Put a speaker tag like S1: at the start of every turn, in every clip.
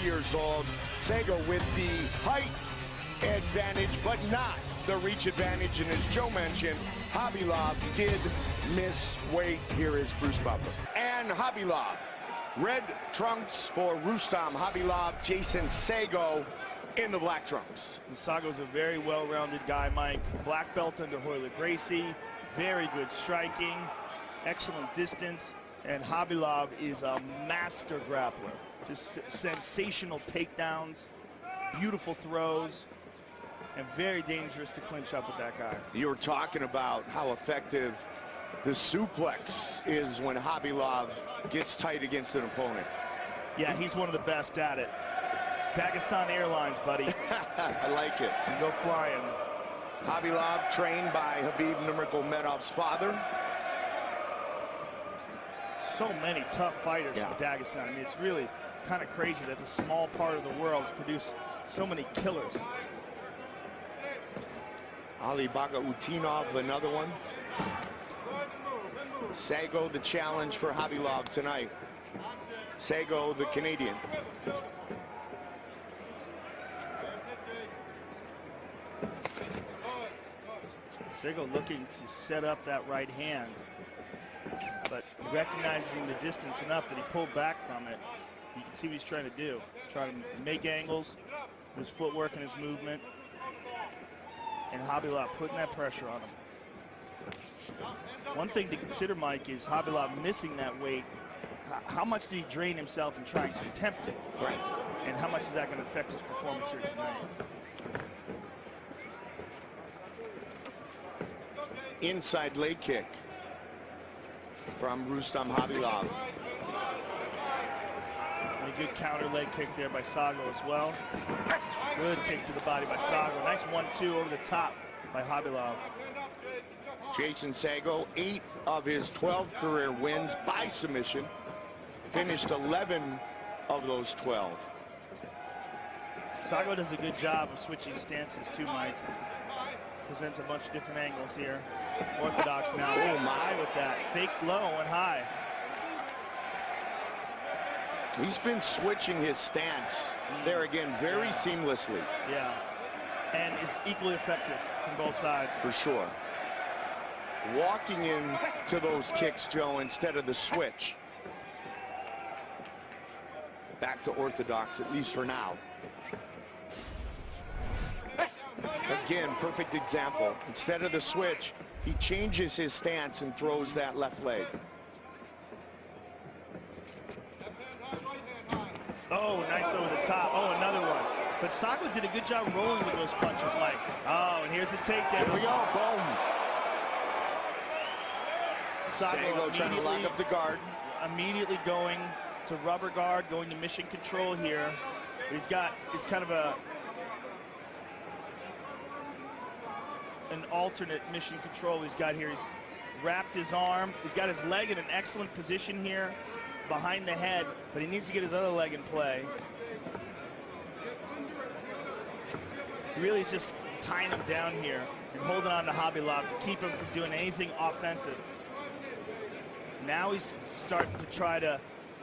S1: years old. Saggo with the height advantage, but not the reach advantage. And as Joe mentioned, Khabilov did miss weight. Here is Bruce Buffer. And Khabilov, red trunks for Rustam. Khabilov, Jason Saggo in the black trunks.
S2: Saggo's a very well-rounded guy, Mike. Black belt under Royler Gracie, very good striking, excellent distance, and Khabilov is a master grappler. Just sensational takedowns, beautiful throws, and very dangerous to clinch up with that guy.
S1: You were talking about how effective the suplex is when Khabilov gets tight against an opponent.
S2: Yeah, he's one of the best at it. Dagestan Airlines, buddy.
S1: I like it.
S2: You go flying.
S1: Khabilov trained by Khabib Nurmagomedov's father.
S2: So many tough fighters from Dagestan. I mean, it's really kind of crazy that a small part of the world has produced so many killers.
S1: Ali Bagautinov, another one. Saggo, the challenge for Khabilov tonight. Saggo, the Canadian.
S2: Saggo looking to set up that right hand, but recognizing the distance enough that he pulled back from it. You can see what he's trying to do. Trying to make angles, his footwork and his movement. And Khabilov putting that pressure on him. One thing to consider, Mike, is Khabilov missing that weight. How much did he drain himself in trying to attempt it?
S1: Right.
S2: And how much is that going to affect his performance here tonight?
S1: Inside leg kick from Rustam Khabilov.
S2: And a good counter leg kick there by Saggo as well. Good kick to the body by Saggo. Nice 1-2 over the top by Khabilov.
S1: Jason Saggo, 8 of his 12 career wins by submission. Finished 11 of those 12.
S2: Saggo does a good job of switching stances too, Mike. Presents a bunch of different angles here. Orthodox now. Oh my, with that fake low and high.
S1: He's been switching his stance there again very seamlessly.
S2: Yeah, and is equally effective from both sides.
S1: For sure. Walking in to those kicks, Joe, instead of the switch. Back to orthodox, at least for now. Again, perfect example. Instead of the switch, he changes his stance and throws that left leg.
S2: Oh, nice over the top. Oh, another one. But Saggo did a good job rolling with those punches, Mike. Oh, and here's the takedown.
S1: Here we go, boom.
S2: Saggo
S1: trying to lock up the guard.
S2: Immediately going to rubber guard, going to mission control here. He's got, it's kind of an alternate mission control he's got here. He's wrapped his arm. He's got his leg in an excellent position here behind the head, but he needs to get his other leg in play. He really is just tying him down here and holding on to Khabilov to keep him from doing anything offensive. Now he's starting to try to,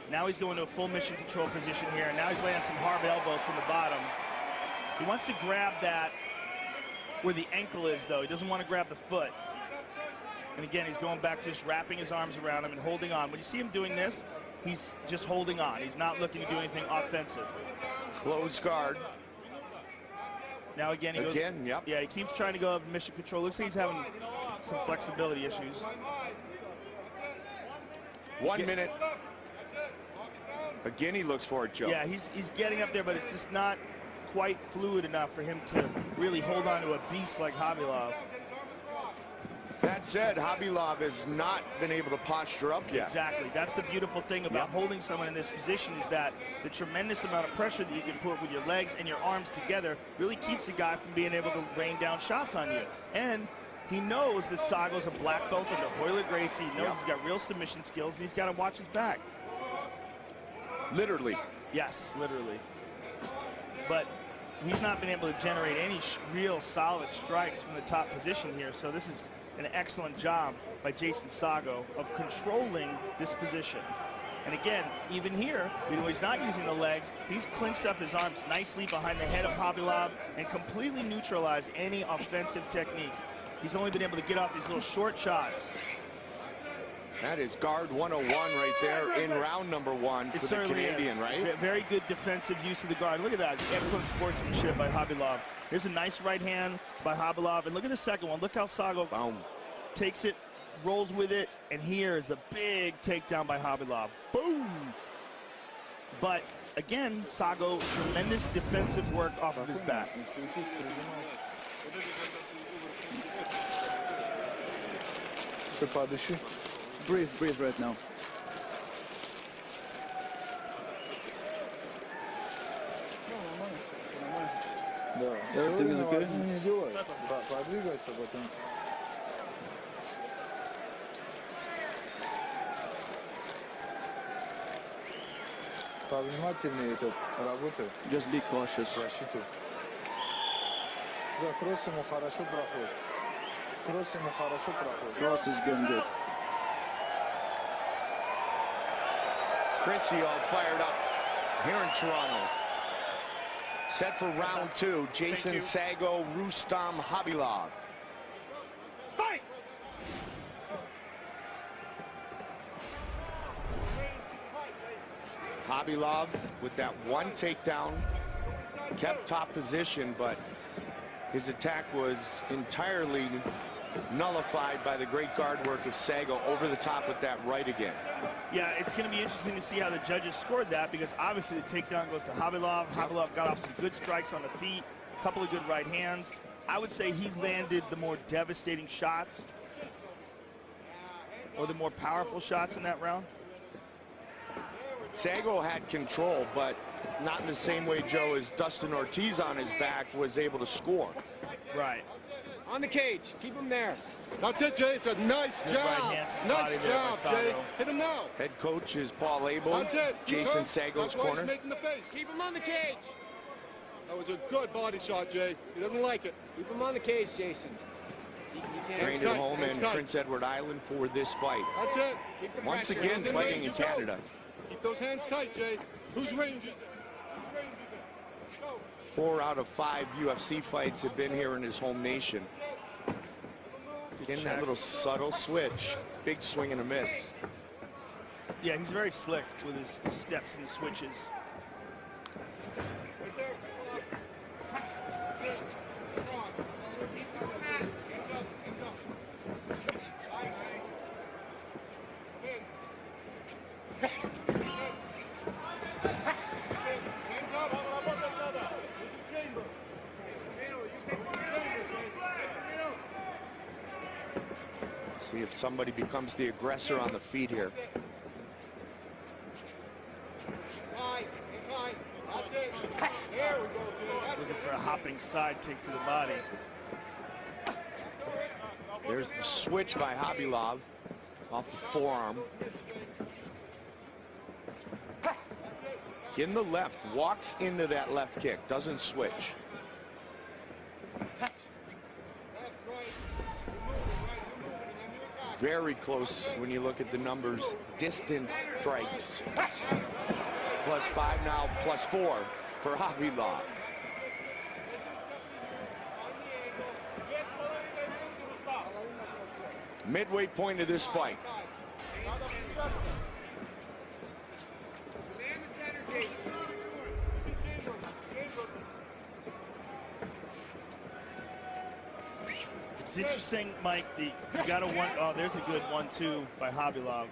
S2: now he's going to a full mission control position here, and now he's landing some hard elbows from the bottom. He wants to grab that where the ankle is, though. He doesn't want to grab the foot. And again, he's going back to just wrapping his arms around him and holding on. When you see him doing this, he's just holding on. He's not looking to do anything offensive.
S1: Close guard.
S2: Now again, he goes.
S1: Yep.
S2: Yeah, he keeps trying to go up mission control. Looks like he's having some flexibility issues.
S1: 1 minute. Again, he looks for it, Joe.
S2: Yeah, he's getting up there, but it's just not quite fluid enough for him to really hold on to a beast like Khabilov.
S1: That said, Khabilov has not been able to posture up yet.
S2: Exactly. That's the beautiful thing about holding someone in this position, is that the tremendous amount of pressure that you can put with your legs and your arms together really keeps the guy from being able to rain down shots on you. And he knows that Saggo's a black belt under Royler Gracie. He knows he's got real submission skills, and he's got to watch his back.
S1: Literally.
S2: Yes, literally. But he's not been able to generate any real solid strikes from the top position here, so this is an excellent job by Jason Saggo of controlling this position. And again, even here, even though he's not using the legs, he's clinched up his arms nicely behind the head of khabilov and completely neutralized any offensive techniques. He's only been able to get off these little short shots.
S1: That is guard 101 right there in round number 1 for the Canadian, right?
S2: Very good defensive use of the guard. Look at that. Excellent sportsmanship by khabilov. Here's a nice right hand by khabilov. And look at the second one. Look how Saggo takes it, rolls with it, and here is the big takedown by khabilov. Boom! But again, Saggo, tremendous defensive work off of his back.
S3: Breathe right now.
S4: Да.
S3: Everything
S4: Не делай. Подвигайся потом. Повнимательнее тут работай.
S3: Just be cautious.
S4: Рассчитывай. Да, кросс ему хорошо проходит. Кросс ему хорошо проходит.
S3: Cross is going good.
S1: Chrissy all fired up here in Toronto. Set for round 2, Jason Saggo, Rustam khabilov.
S2: Fight!
S1: Khabilov with that one takedown, kept top position, but his attack was entirely nullified by the great guard work of Saggo over the top with that right again.
S2: Yeah, it's going to be interesting to see how the judges scored that, because obviously the takedown goes to khabilov. Khabilov got off some good strikes on the feet, a couple of good right hands. I would say he landed the more devastating shots, or the more powerful shots in that round.
S1: Saggo had control, but not in the same way, Joe, as Dustin Ortiz on his back was able to score.
S2: Right.
S5: On the cage. Keep him there.
S6: That's it, Jay. It's a nice
S2: Good
S6: job.
S2: right hand to the
S6: Nice
S2: body there by
S6: job, Jay.
S2: Saggo.
S6: Hit him now.
S1: Head coach is Paul Abel,
S6: That's it. He's
S1: Jason
S6: hurt.
S1: Saggo's
S6: That's why
S1: corner.
S6: he's making the face.
S5: Keep him on the cage.
S6: That was a good body shot, Jay. He doesn't like it.
S5: Keep him on the cage, Jason. You can't.
S1: Trained
S6: tight,
S1: at home
S6: hands
S1: in
S6: tight.
S1: Prince Edward Island for this fight.
S6: That's it.
S5: Keep the
S1: Once
S5: pressure.
S1: again,
S6: He's in
S1: fighting
S6: range
S1: in
S6: to go.
S1: Canada.
S6: Keep those hands tight, Jay. Whose range is it?
S1: 4 out of 5 UFC fights have been here in his home nation. Again, that little subtle switch. Big swing and a miss.
S2: Yeah, he's very slick with his steps and switches.
S1: See if somebody becomes the aggressor on the feet here.
S2: Looking for a hopping side kick to the body.
S1: There's the switch by khabilov off the forearm. In the left, walks into that left kick, doesn't switch. Very close when you look at the numbers. Distance strikes. +5 now, +4 for khabilov. Midway point of this fight.
S2: It's interesting, Mike. You got a one. Oh, there's a good 1-2 by khabilov.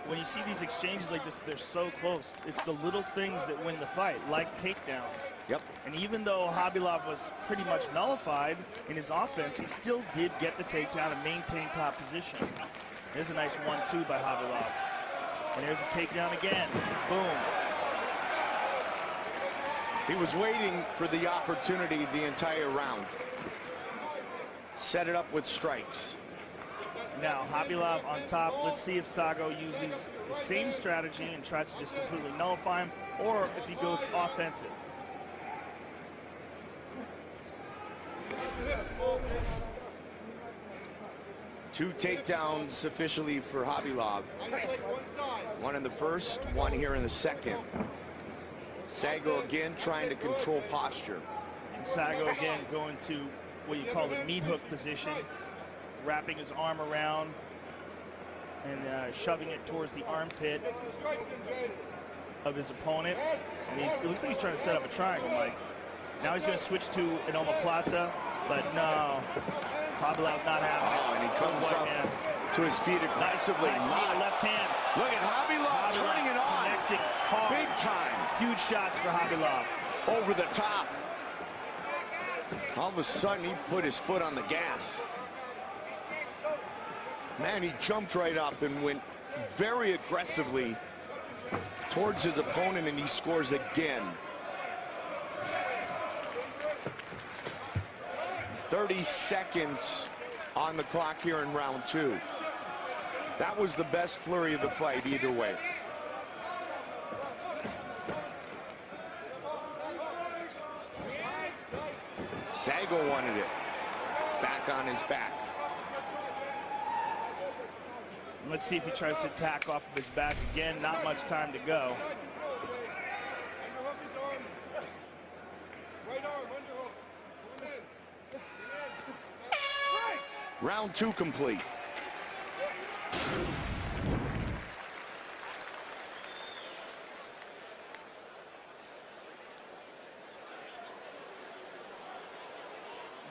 S2: When you see these exchanges like this, they're so close. It's the little things that win the fight, like takedowns.
S1: Yep.
S2: And even though khabilov was pretty much nullified in his offense, he still did get the takedown and maintain top position. There's a nice 1-2 by khabilov. And there's a takedown again. Boom.
S1: He was waiting for the opportunity the entire round. Set it up with strikes.
S2: Now khabilov on top. Let's see if Saggo uses the same strategy and tries to just completely nullify him, or if he goes offensive.
S1: 2 takedowns officially for Khabilov. One in the first, one here in the second. Saggo again trying to control posture.
S2: And Saggo again going to what you call the meat hook position, wrapping his arm around and shoving it towards the armpit of his opponent. And it looks like he's trying to set up a triangle, Mike. Now he's going to switch to an omoplata, but no, Khabilov not having it.
S1: Oh, and he comes up to his feet aggressively.
S2: Nice knee to left hand.
S1: Look at Khabilov turning it on.
S2: Connecting hard.
S1: Big time.
S2: Huge shots for Khabilov.
S1: Over the top. All of a sudden, he put his foot on the gas. Man, he jumped right up and went very aggressively towards his opponent, and he scores again. 30 seconds on the clock here in round 2. That was the best flurry of the fight either way. Saggo wanted it. Back on his back.
S2: Let's see if he tries to attack off of his back again. Not much time to go.
S1: Round 2 complete.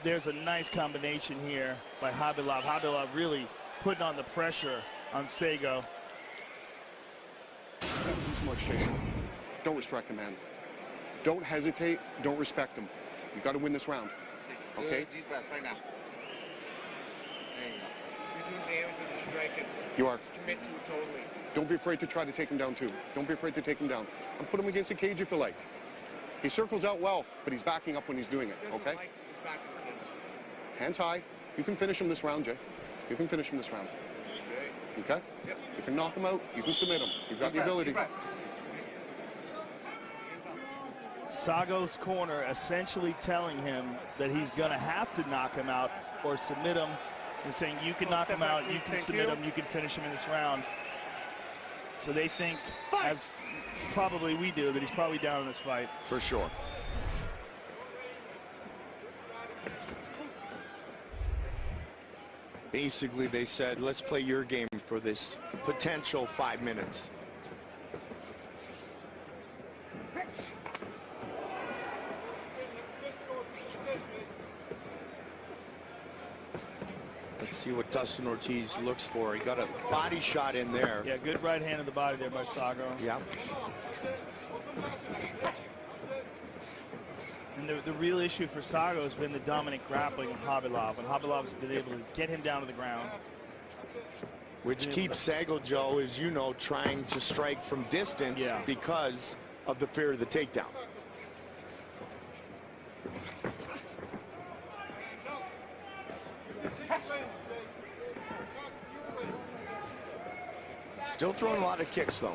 S2: There's a nice combination here by Khabilov. Khabilov really putting on the pressure on Saggo.
S6: Too much, Jason. Don't respect the man. Don't hesitate. Don't respect him. You got to win this round. Okay?
S5: He's back right now. There you go. You're doing damage with the striking.
S6: You are.
S5: Just commit to it totally.
S6: Don't be afraid to try to take him down, too. Don't be afraid to take him down. And put him against the cage if you like. He circles out well, but he's backing up when he's doing it, okay? Hands high. You can finish him this round, Jay. You can finish him this round. Okay? Yep. You can knock him out. You can submit him. You've got the ability.
S2: Saggo's corner essentially telling him that he's going to have to knock him out or submit him. They're saying you can knock him out, you can submit him, you can finish him in this round. So they think, as probably we do, that he's probably down in this fight.
S1: For sure. Basically, they said, let's play your game for this potential 5 minutes. Let's see what Dustin Ortiz looks for. He got a body shot in there.
S2: Yeah, good right hand of the body there by Saggo.
S1: Yeah.
S2: And the real issue for Saggo has been the dominant grappling of Khabilov, and Khabilov's been able to get him down to the ground.
S1: Which keeps Saggo, Joe, as you know, trying to strike from distance because of the fear of the takedown. Still throwing a lot of kicks, though.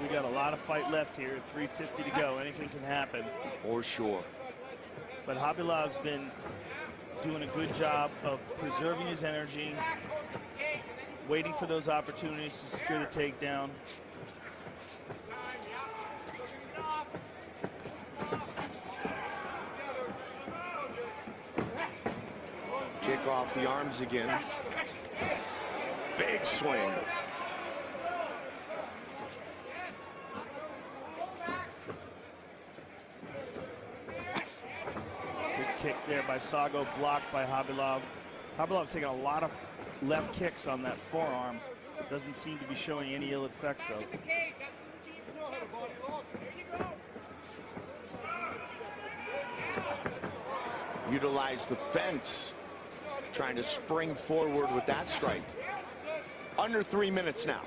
S2: We got a lot of fight left here. 3:50 to go. Anything can happen.
S1: For sure.
S2: But Khabilov's been doing a good job of preserving his energy, waiting for those opportunities to secure the takedown.
S1: Kick off the arms again. Big swing.
S2: Good kick there by Saggo, blocked by Khabilov. Khabilov's taking a lot of left kicks on that forearm. Doesn't seem to be showing any ill effects, though.
S1: Utilize the fence, trying to spring forward with that strike. Under 3 minutes now.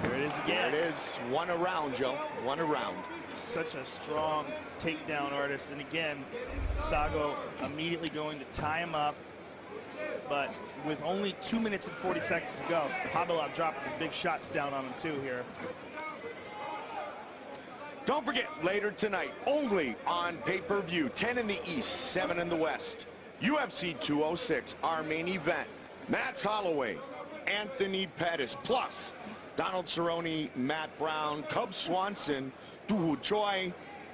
S2: There it is again.
S1: There it is. One around, Joe. One around.
S2: Such a strong takedown artist. And again, Saggo immediately going to tie him up, But with only 2 minutes and 40 seconds to go, Khabilov dropped some big shots down on him too here.
S1: Don't forget, later tonight, only on pay-per-view, 10 in the East, 7 in the West. UFC 206, our main event. Max Holloway, Anthony Pettis, plus Donald Cerrone, Matt Brown, Cub Swanson, Dooho Choi,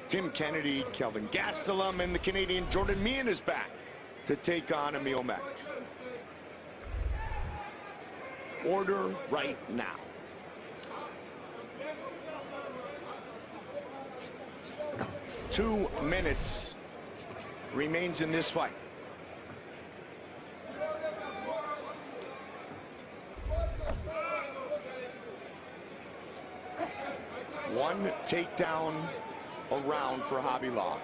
S1: Tim Kennedy, Kelvin Gastelum, and the Canadian Jordan Meehan is back to take on Emil Mack. Order right now. Two minutes remains in this fight. One takedown around for Khabilov.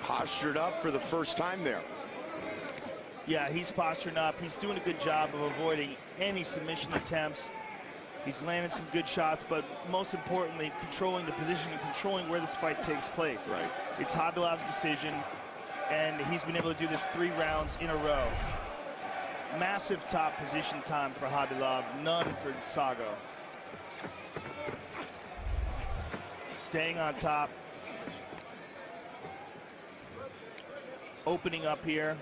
S1: Postured up for the first time there.
S2: Yeah, he's posturing up. He's doing a good job of avoiding any submission attempts. He's landed some good shots, but most importantly, controlling the position and controlling where this fight takes place.
S1: Right.
S2: It's Khabilov's decision, and he's been able to do this 3 rounds in a row. Massive top position time for Khabilov, none for Saggo. Staying on top. Opening up here.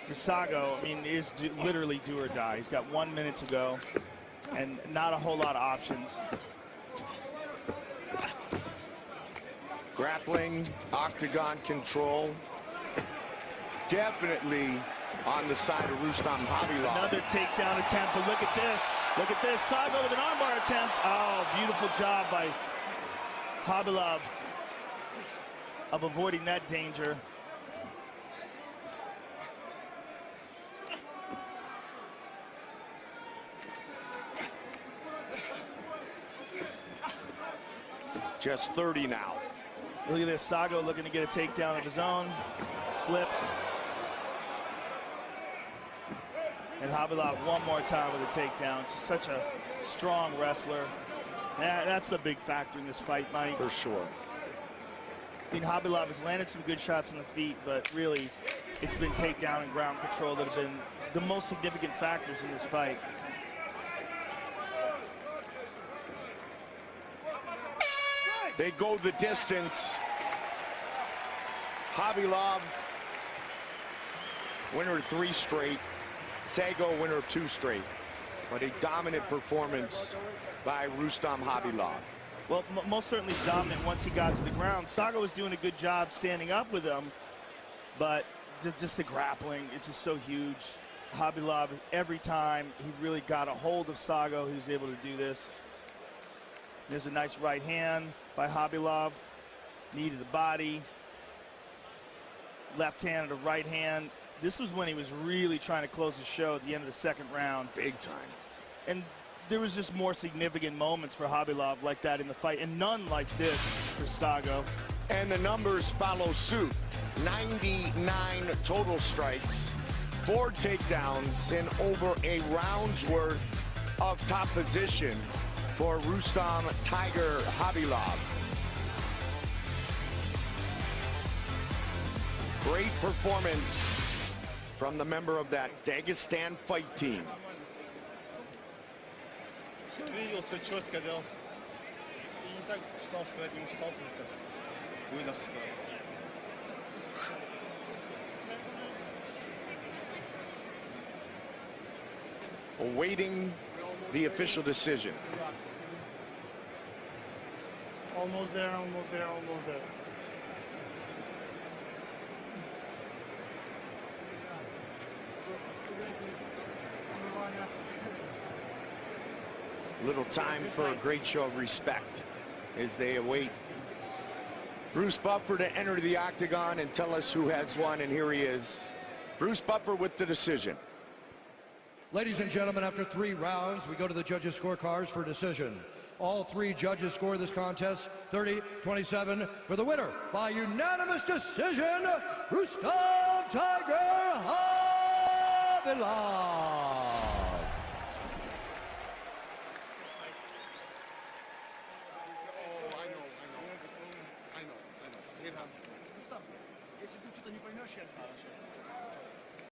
S2: For Saggo, I mean, it is literally do or die. He's got 1 minute to go and not a whole lot of options.
S1: Grappling, octagon control. Definitely on the side of Rustam Khabilov.
S2: Another takedown attempt, but look at this. Look at this. Saggo with an armbar attempt. Oh, beautiful job by Khabilov of avoiding that danger.
S1: Just 30 now.
S2: Look at this. Saggo looking to get a takedown of his own. Slips. And Khabilov one more time with a takedown. Just such a strong wrestler. That's the big factor in this fight, Mike.
S1: For sure.
S2: I mean, Khabilov has landed some good shots on the feet, but really, it's been takedown and ground control that have been the most significant factors in this fight.
S1: They go the distance. Khabilov, winner of 3 straight. Saggo, winner of 2 straight. But a dominant performance by Rustam Khabilov.
S2: Well, most certainly dominant once he got to the ground. Saggo was doing a good job standing up with him, but just the grappling, it's just so huge. Khabilov, every time he really got a hold of Saggo, he was able to do this. There's a nice right hand by Khabilov, knee to the body, left hand to the right hand. This was when he was really trying to close the show at the end of the 2nd round.
S1: Big time.
S2: And there was just more significant moments for Khabilov like that in the fight, and none like this for Saggo.
S1: And the numbers follow suit. 99 total strikes, 4 takedowns, and over a round's worth of top position for Rustam Tiger Khabilov. Great performance from the member of that Dagestan fight team.
S5: Видел, все четко делал. И не так устал сказать, не устал только. Выдох сказал.
S1: Awaiting the official decision.
S4: Almost there, almost there, almost there.
S1: Little time for a great show of respect as they await Bruce Buffer to enter the octagon and tell us who has won, and here he is. Bruce Buffer with the decision.
S7: Ladies and gentlemen, after 3 rounds, we go to the judges' scorecards for decision. All 3 judges score this contest 30-27 for the winner by unanimous decision, Rustam Tiger Khabilov.
S6: I know. It happens.
S5: Rustam, если ты что-то не поймешь, Хороший артист.